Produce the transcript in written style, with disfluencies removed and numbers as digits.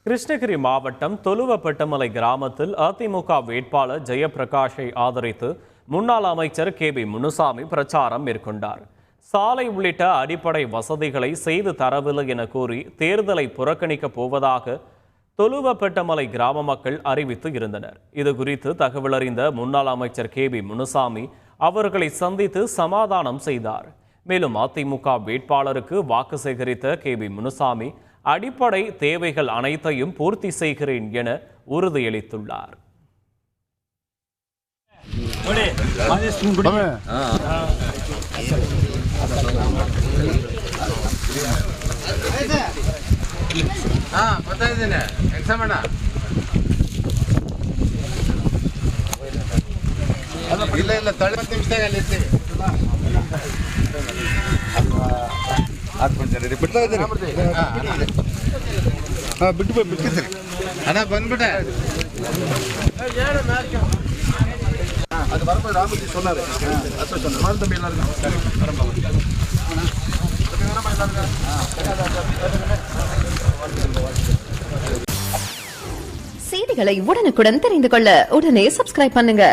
கிருஷ்ணகிரி மாவட்டம் தொலுவப்பட்டமலை கிராமத்தில் அதிமுக வேட்பாளர் ஜெயபிரகாஷை ஆதரித்து முன்னாள் அமைச்சர் KB முனுசாமி பிரச்சாரம் மேற்கொண்டார். சாலை உள்ளிட்ட அடிப்படை வசதிகளை செய்து தரவில்லை என கூறி தேர்தலை புறக்கணிக்கப் போவதாக தொலுவப்பட்டமலை கிராம மக்கள் அறிவித்து இருந்தனர். இது குறித்து தகவல் அறிந்த முன்னாள் அமைச்சர் KB முனுசாமி அவர்களை சந்தித்து சமாதானம் செய்தார். மேலும் அதிமுக வேட்பாளருக்கு வாக்கு சேகரித்த KB முனுசாமி அடிப்படை தேவைகள் அனைத்தையும் பூர்த்தி செய்கிறேன் என உறுதியளித்துள்ளார். செய்திகளை உடனுக்குடன் தெரிந்து கொள்ள உடனே சப்ஸ்கிரைப் பண்ணுங்க.